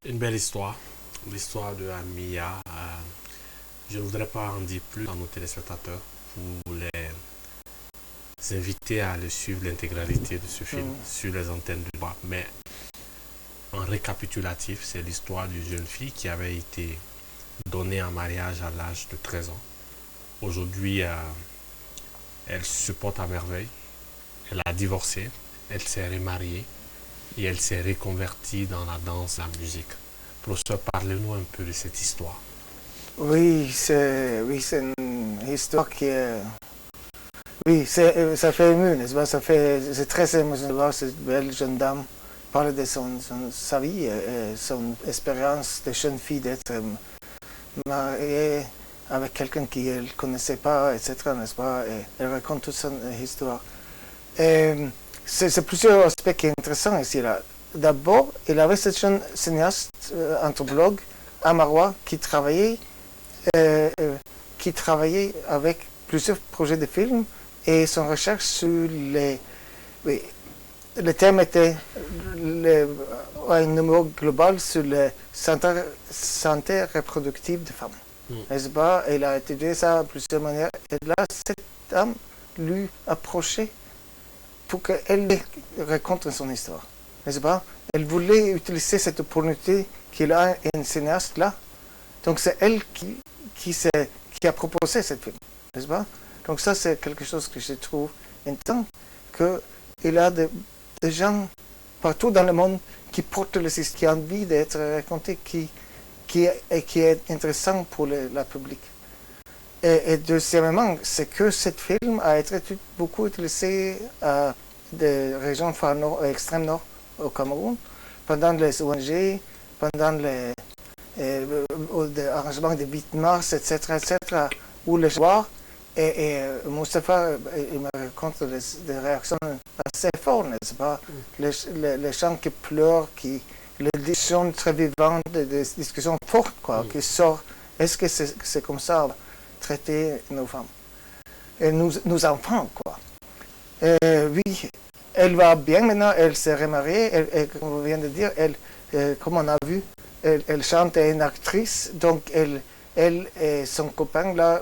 Une belle histoire, l'histoire de Amia. Je ne voudrais pas en dire plus à nos téléspectateurs pour les inviter à le suivre l'intégralité de ce film sur les antennes de droit. Mais en récapitulatif, c'est l'histoire d'une jeune fille qui avait été donnée en mariage à l'âge de 13 ans. Aujourd'hui, elle se porte à merveille. Elle a divorcé, elle s'est remariée et elle s'est reconvertie dans la danse, la musique. Professeur, parlez-nous un peu de cette histoire. Oui, c'est une histoire qui est... Oui, ça fait ému, n'est-ce pas? C'est très émouvant de voir cette belle jeune dame parler de sa vie et son expérience de jeune fille d'être mariée avec quelqu'un qu'elle ne connaissait pas, etc., n'est-ce pas? Et elle raconte toute son histoire. C'est plusieurs aspects qui sont intéressants ici. D'abord, il avait cette jeune cinéaste, anthropologue, à Marois, qui travaillait avec plusieurs projets de films et son recherche sur les... Oui, le thème était un numéro global sur la santé reproductive des femmes. N'est-ce pas? Il a étudié ça de plusieurs manières. Et là, cette dame lui approchait pour qu'elle raconte son histoire. N'est-ce pas? Elle voulait utiliser cette opportunité qu'il a un cinéaste là. Donc c'est elle qui a proposé cette film. N'est-ce pas? Donc ça, c'est quelque chose que je trouve important, qu'il y a des gens partout dans le monde qui portent les histoires, qui ont envie d'être racontés, qui est intéressant pour la public. Et deuxièmement, c'est que ce film a été beaucoup utilisé à des régions extrême nord au Cameroun, pendant les ONG, pendant arrangement de 8 mars, etc., où le soir, et Moustapha, il me raconte des réactions assez fortes, n'est-ce pas? Les gens qui pleurent, les discussions très vivantes, des discussions fortes, quoi, qui sortent. Est-ce que c'est comme ça, traiter nos femmes et nos enfants, quoi? Oui, elle va bien maintenant, elle s'est remariée, et comme on vient de dire, comme on a vu, elle chante, elle est une actrice, donc elle et son copain là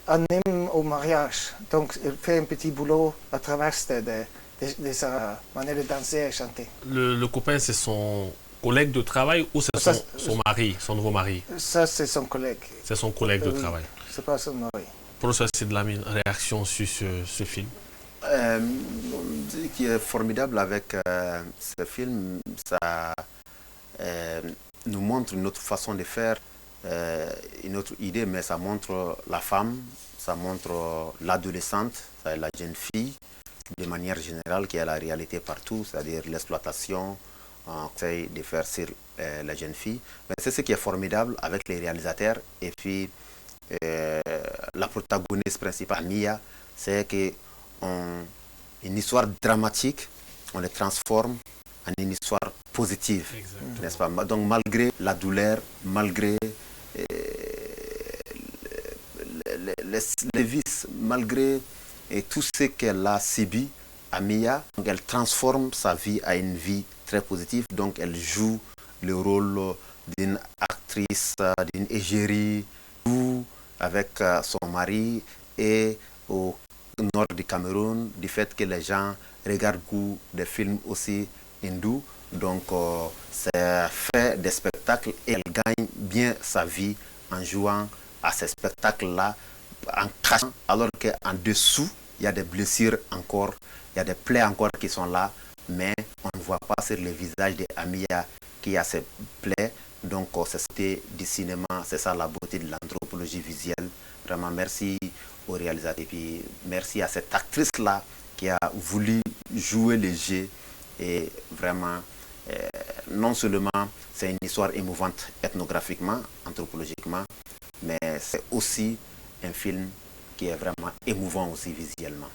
animent au mariage. Donc elle fait un petit boulot à travers de sa manière de danser et chanter. Le copain, c'est son collègue de travail ou c'est son mari, son nouveau mari? Ça, c'est son collègue. C'est son collègue de travail. C'est pas son mari. Professeur Sidlamine, réaction sur ce film? Ce qui est formidable avec ce film, ça nous montre une autre façon de faire, une autre idée, mais ça montre la femme, ça montre l'adolescente, la jeune fille, de manière générale, qui est la réalité partout, c'est-à-dire l'exploitation qu'on essaie de faire sur la jeune fille. Mais c'est ce qui est formidable avec les réalisateurs. Et puis, la protagoniste principale, Mia, c'est qu'une histoire dramatique, on le transforme en une histoire positive, n'est-ce pas? Donc malgré la douleur, malgré les vices, malgré tout ce qu'elle a subi, Mia, donc elle transforme sa vie à une vie très positive. Donc elle joue le rôle d'une actrice, d'une égérie, avec son mari, et au nord du Cameroun, du fait que les gens regardent beaucoup de films aussi hindous. Donc, c'est fait des spectacles et elle gagne bien sa vie en jouant à ces spectacles-là, en cachant, alors qu'en dessous, il y a des blessures encore, il y a des plaies encore qui sont là, mais on ne voit pas sur le visage d'Amia qui a ces plaies. Donc, c'est du cinéma, c'est ça la beauté de l'anthropologie visuelle. Vraiment, merci au réalisateur et puis merci à cette actrice-là qui a voulu jouer le jeu. Et vraiment, non seulement c'est une histoire émouvante ethnographiquement, anthropologiquement, mais c'est aussi un film qui est vraiment émouvant aussi visuellement.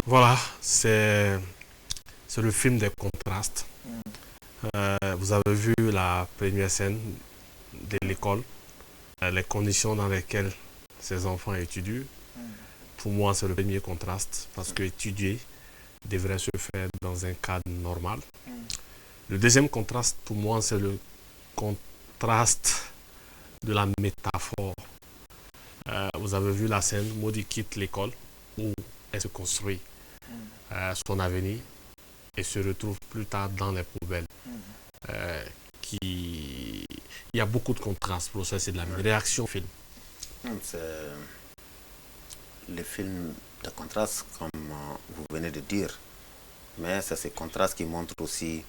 Voilà, c'est le film des contrastes. Vous avez vu la première scène de l'école, les conditions dans lesquelles ces enfants étudient. Pour moi, c'est le premier contraste, parce que étudier devrait se faire dans un cadre normal. Le deuxième contraste, pour moi, c'est le contraste de la métaphore. Vous avez vu la scène, Maudit quitte l'école, où elle se construit son avenir et se retrouve plus tard dans les poubelles. Il y a beaucoup de contrastes pour ça, c'est de la réaction au film. C'est le film de contraste, comme vous venez de dire, mais c'est ces contrastes qui montrent aussi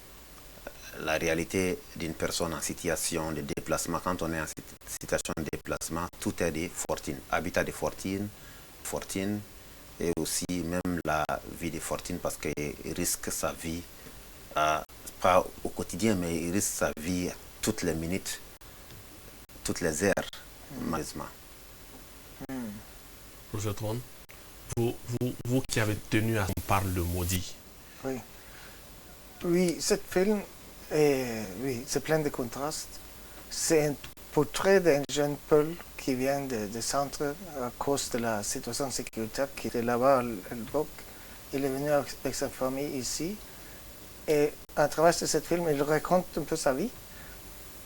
la réalité d'une personne en situation de déplacement. Quand on est en situation de déplacement, tout est de fortune, habitat de fortune, et aussi même la vie de fortune, parce qu'il risque sa vie, pas au quotidien, mais il risque sa vie toutes les minutes, toutes les heures, malheureusement. Professeur Tron, vous qui avez tenu à qu'on parle de Maudit. Oui, ce film c'est plein de contrastes. C'est un portrait d'un jeune Paul qui vient de centre à cause de la situation sécuritaire qui était là-bas à l'époque. Il est venu avec sa famille ici. Et à travers ce film, il raconte un peu sa vie.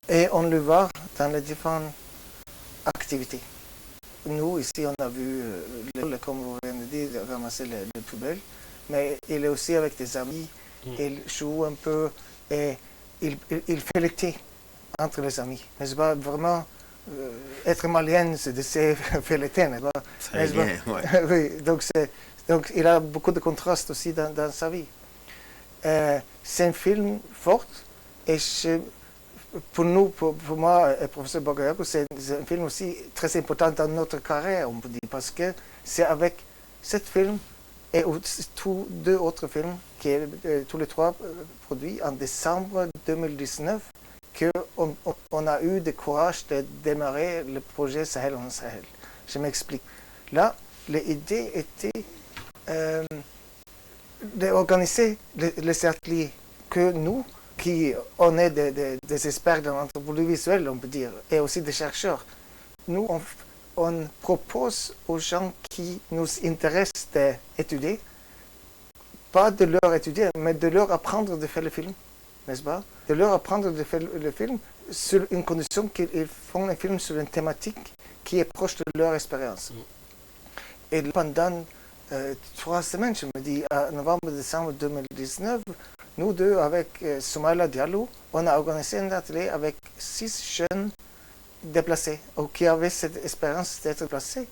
Et on le voit dans les différentes activités. Nous, ici, on a vu, comme vous venez de dire, ramasser les poubelles. Mais il est aussi avec des amis. Il joue un peu et il fait l'été entre les amis. N'est-ce pas? Vraiment, être malien, c'est de se faire l'été, n'est-ce pas? Très bien, ouais. Oui, donc il a beaucoup de contrastes aussi dans sa vie. C'est un film fort et pour nous, pour moi et professeur Bagayoko, c'est un film aussi très important dans notre carrière, on peut dire, parce que c'est avec ce film et tous deux autres films, tous les trois produits en décembre 2019, qu'on a eu le courage de démarrer le projet Sahel en Sahel. Je m'explique. Là, l'idée était d'organiser les ateliers que nous, on est des experts dans l'anthropologie visuelle, on peut dire, et aussi des chercheurs. Nous, on propose aux gens qui nous intéressent d'étudier, pas de leur étudier, mais de leur apprendre de faire le film, n'est-ce pas? De leur apprendre de faire le film sur une condition qu'ils font un film sur une thématique qui est proche de leur expérience. Et pendant 3 semaines, je me dis, en novembre-décembre 2019, nous deux, avec Soumaïla Diallo, on a organisé un atelier avec 6 jeunes déplacés, ou qui avaient cette expérience d'être déplacés,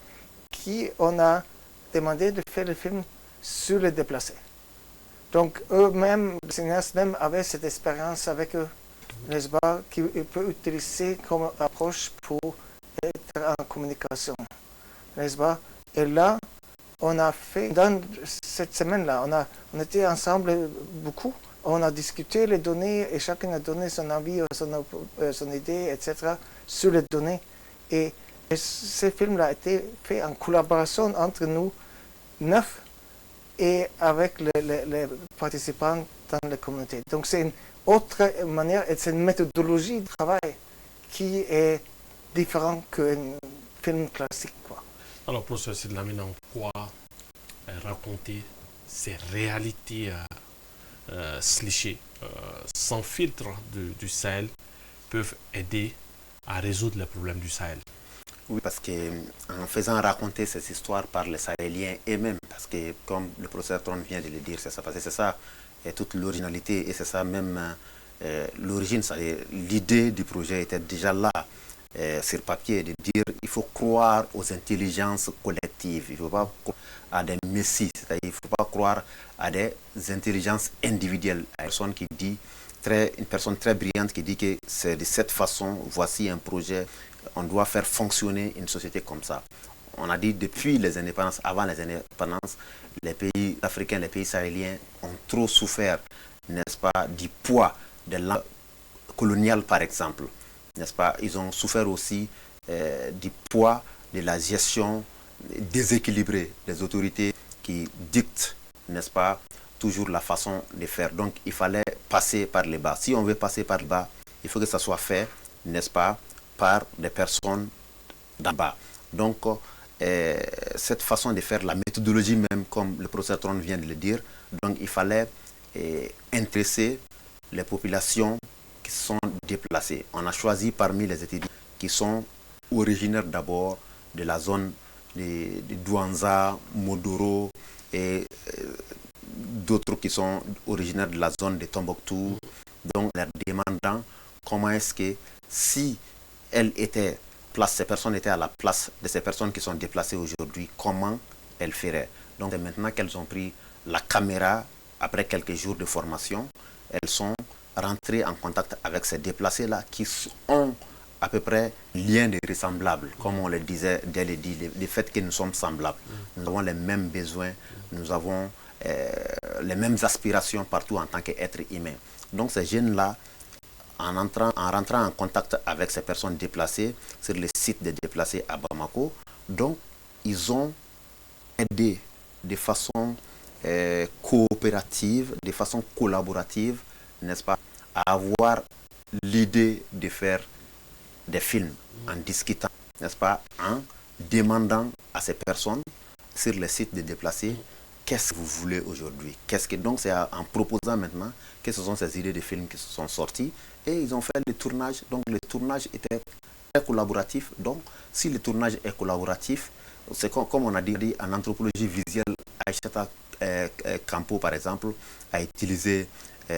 qui on a demandé de faire le film sur les déplacés. Donc eux-mêmes, les cinéastes même avaient cette expérience avec eux, n'est-ce pas, qu'ils peuvent utiliser comme approche pour être en communication, n'est-ce pas? Et là, on a fait, dans cette semaine-là, on était ensemble beaucoup, on a discuté les données et chacun a donné son avis, son idée, etc. sur les données. Et ce film-là a été fait en collaboration entre nous 9 et avec les participants dans la communauté. Donc c'est une autre manière, et c'est une méthodologie de travail qui est différente qu'un film classique, quoi. Alors, professeur Sidlamine, en quoi raconter ces réalités slichées, sans filtre du Sahel, peuvent aider à résoudre les problèmes du Sahel? Oui, parce qu'en faisant raconter ces histoires par les Sahéliens eux-mêmes, parce que comme le professeur Tron vient de le dire, c'est ça, parce que c'est ça et toute l'originalité, et c'est ça même l'origine, l'idée du projet était déjà là. Sur papier, de dire il faut croire aux intelligences collectives, il ne faut pas croire à des messies, c'est-à-dire il ne faut pas croire à des intelligences individuelles. Une personne très brillante qui dit que c'est de cette façon, voici un projet, on doit faire fonctionner une société comme ça. On a dit depuis les indépendances, avant les indépendances, les pays africains, les pays sahéliens ont trop souffert, n'est-ce pas, du poids de l'empire colonial par exemple. N'est-ce pas? Ils ont souffert aussi du poids de la gestion déséquilibrée des autorités qui dictent, n'est-ce pas, toujours la façon de faire. Donc, il fallait passer par les bas. Si on veut passer par le bas, il faut que ça soit fait, n'est-ce pas, par des personnes d'en bas. Donc, cette façon de faire, la méthodologie même, comme le professeur Tron vient de le dire, donc il fallait intéresser les populations qui sont déplacées. On a choisi parmi les étudiants qui sont originaires d'abord de la zone de Douanza, Modoro et d'autres qui sont originaires de la zone de Tombouctou, donc leur demandant comment est-ce que si ces personnes étaient à la place de ces personnes qui sont déplacées aujourd'hui, comment elles feraient. Donc c'est maintenant qu'elles ont pris la caméra, après quelques jours de formation, elles sont rentrées en contact avec ces déplacés-là qui ont à peu près lien de ressemblable, comme on le disait dès le fait que nous sommes semblables. Nous avons les mêmes besoins, nous avons les mêmes aspirations partout en tant qu'êtres humains. Donc ces jeunes-là, en rentrant en contact avec ces personnes déplacées sur le site des déplacés à Bamako, donc ils ont aidé de façon coopérative, de façon collaborative, n'est-ce pas, à avoir l'idée de faire des films en discutant, n'est-ce pas, en demandant à ces personnes sur le site des déplacés qu'est-ce que vous voulez aujourd'hui. Donc c'est en proposant maintenant que ce sont ces idées de films qui se sont sorties et ils ont fait le tournage. Donc le tournage était très collaboratif. Donc si le tournage est collaboratif, c'est comme on a dit en anthropologie visuelle, Aïchata Campo par exemple a utilisé,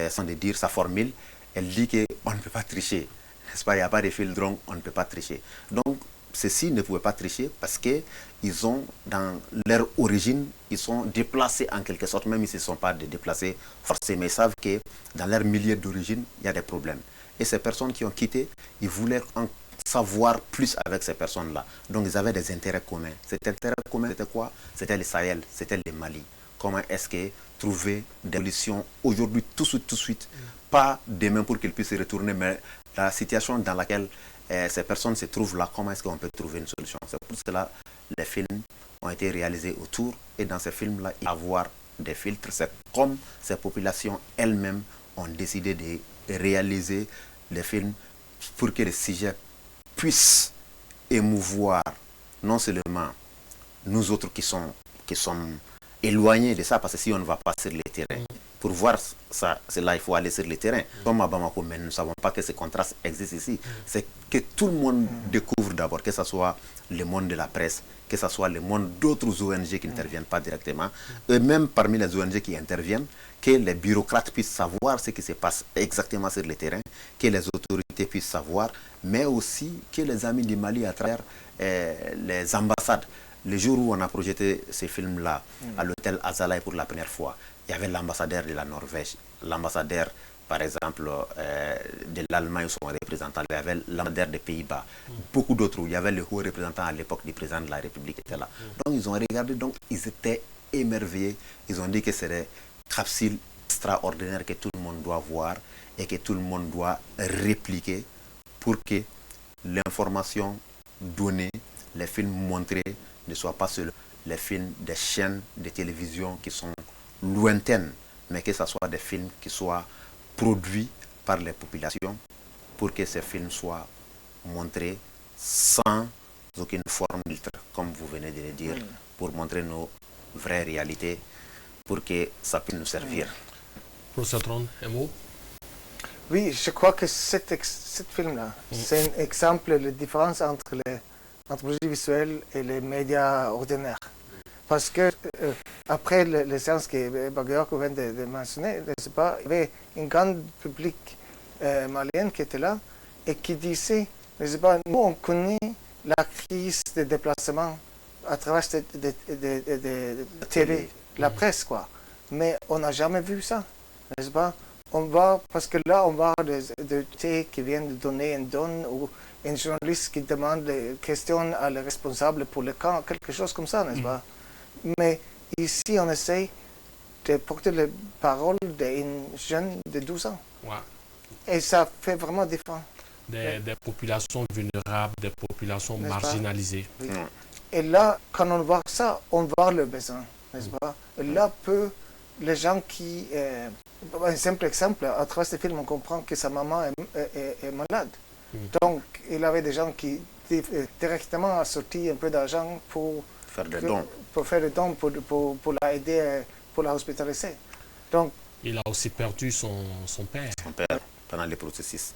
sans le dire, sa formule. Elle dit qu'on ne peut pas tricher. N'est-ce pas? Il n'y a pas de fil drone, on ne peut pas tricher. Donc ceux-ci ne pouvaient pas tricher parce qu'ils ont, dans leur origine, ils sont déplacés en quelque sorte, même s'ils ne sont pas des déplacés forcés, mais ils savent que dans leur milieu d'origine, il y a des problèmes. Et ces personnes qui ont quitté, ils voulaient en savoir plus avec ces personnes-là. Donc ils avaient des intérêts communs. Cet intérêt commun, c'était quoi? C'était le Sahel, c'était le Mali. Comment est-ce que trouver des solutions aujourd'hui, tout de suite, pas demain pour qu'ils puissent y retourner, mais la situation dans laquelle ces personnes se trouvent là, comment est-ce qu'on peut trouver une solution? C'est pour cela que les films ont été réalisés autour, et dans ces films-là, il y a avoir des filtres. C'est comme ces populations elles-mêmes ont décidé de réaliser les films pour que les sujets puissent émouvoir non seulement nous autres qui sommes éloignés de ça, parce que si on ne va pas sur le terrain, pour voir ça, il faut aller sur le terrain. Comme à Bamako, mais nous ne savons pas que ce contraste existe ici. C'est que tout le monde découvre d'abord, que ce soit le monde de la presse, que ce soit le monde d'autres ONG qui n'interviennent pas directement, et même parmi les ONG qui interviennent, que les bureaucrates puissent savoir ce qui se passe exactement sur le terrain, que les autorités puissent savoir, mais aussi que les amis du Mali à travers les ambassades. Le jour où on a projeté ces films-là à l'hôtel Azalaï pour la première fois, il y avait l'ambassadeur de la Norvège, l'ambassadeur, par exemple, de l'Allemagne, son représentant, il y avait l'ambassadeur des Pays-Bas, beaucoup d'autres, il y avait le haut représentant à l'époque du président de la République qui était là. Donc ils ont regardé, donc ils étaient émerveillés, ils ont dit que c'est des capsules extraordinaires que tout le monde doit voir et que tout le monde doit répliquer pour que l'information donnée, les films montrés, ne soient pas seulement les films des chaînes de télévision qui sont lointaines, mais que ce soit des films qui soient produits par les populations pour que ces films soient montrés sans aucune forme de filtre, comme vous venez de le dire, pour montrer nos vraies réalités, pour que ça puisse nous servir. Professeur Tron, un mot? Oui, je crois que cet film-là, c'est un exemple de la différence entre l'anthropologie visuelle et les médias ordinaires. Parce que après les séances que Bagayoko vient de mentionner, il y avait une grande public malienne qui était là et qui disait, nous on connaît la crise des déplacements à travers la télé, la presse, quoi. Mais on n'a jamais vu ça, n'est-ce pas? On va, parce que là, on va des thé qui viennent de donner un don ou un journaliste qui demande des questions à le responsable pour le camp, quelque chose comme ça, n'est-ce pas? Mais ici, on essaie de porter les paroles d'une jeune de 12 ans. Ouais. Et ça fait vraiment différent. Des populations vulnérables, des populations marginalisées. Oui. Et là, quand on voit ça, on voit le besoin, n'est-ce pas? Et là, peut les gens qui... un simple exemple, à travers ce film, on comprend que sa maman est malade. Donc, il avait des gens qui directement ont sorti un peu d'argent pour faire des dons. Pour faire des dons, pour la aider, pour la hospitaliser. Donc, il a aussi perdu son père. Son père, pendant les processus.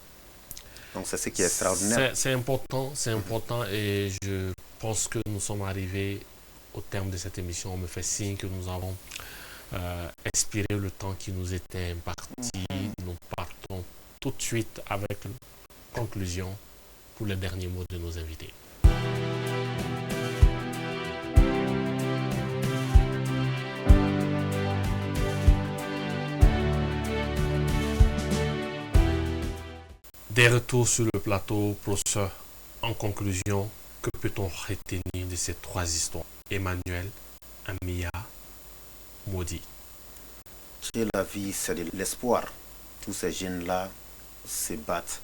Donc, c'est ce qui est extraordinaire. C'est important et je pense que nous sommes arrivés au terme de cette émission. On me fait signe que nous avons expiré le temps qui nous était imparti. Nous partons tout de suite avec une conclusion pour les derniers mots de nos invités. Des retours sur le plateau, professeur. En conclusion, que peut-on retenir de ces trois histoires? Emmanuel, Amia, Maudit. La vie, c'est de l'espoir. Tous ces jeunes-là se battent,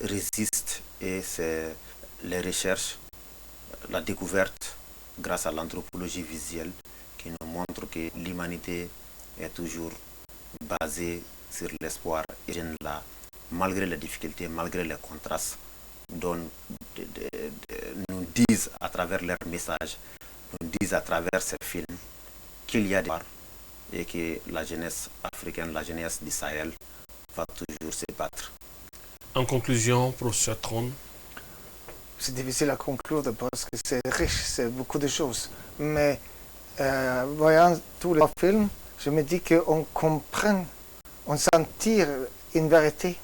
résistent, et c'est les recherches, la découverte grâce à l'anthropologie visuelle qui nous montre que l'humanité est toujours basée sur l'espoir. Et les jeunes-là, malgré les difficultés, malgré les contrastes, nous disent à travers leurs messages, nous disent à travers ces films qu'il y a des espoirs et que la jeunesse africaine, la jeunesse du Sahel va toujours se battre. En conclusion, professeur Tron. C'est difficile à conclure parce que c'est riche, c'est beaucoup de choses. Mais voyant tous les films, je me dis qu'on comprend, on sentit une vérité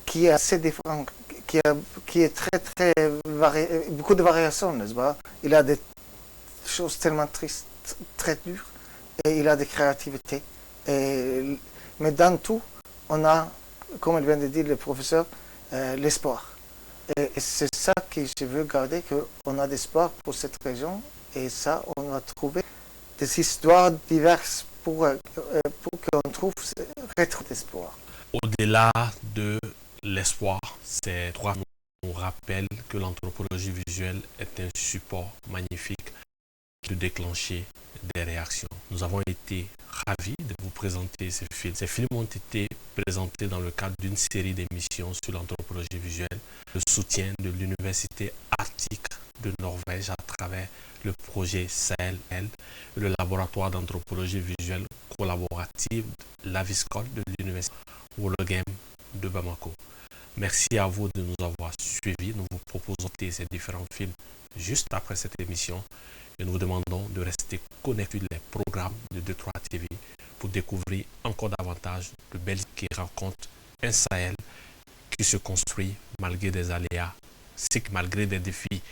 qui est assez différente, qui est très, très variée, beaucoup de variations, n'est-ce pas? Il y a des choses tellement tristes, très dures, et il y a des créativités. Mais dans tout, on a, comme vient de dire le professeur, l'espoir. Et c'est ça que je veux garder, qu'on a d'espoir pour cette région, et ça, on a trouvé des histoires diverses pour qu'on trouve retrouver d'espoir. Au-delà de l'espoir, ces trois nous rappellent que l'anthropologie visuelle est un support magnifique de déclencher des réactions. Nous avons été ravis de vous présenter ces films. Ces films ont été présentés dans le cadre d'une série d'émissions sur l'anthropologie visuelle, le soutien de l'Université Arctique de Norvège à travers le projet Sahel, le laboratoire d'anthropologie visuelle collaborative l'AVISCOL de l'Université Wologem de Bamako. Merci à vous de nous avoir suivis. Nous vous proposons ces différents films juste après cette émission et nous vous demandons de rester connectés les programmes de 2-3 TV pour découvrir encore davantage de belles qui racontent un Sahel qui se construit malgré des aléas, malgré des défis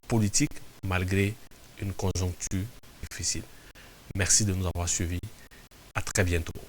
politiques, malgré une conjoncture difficile. Merci de nous avoir suivis. À très bientôt.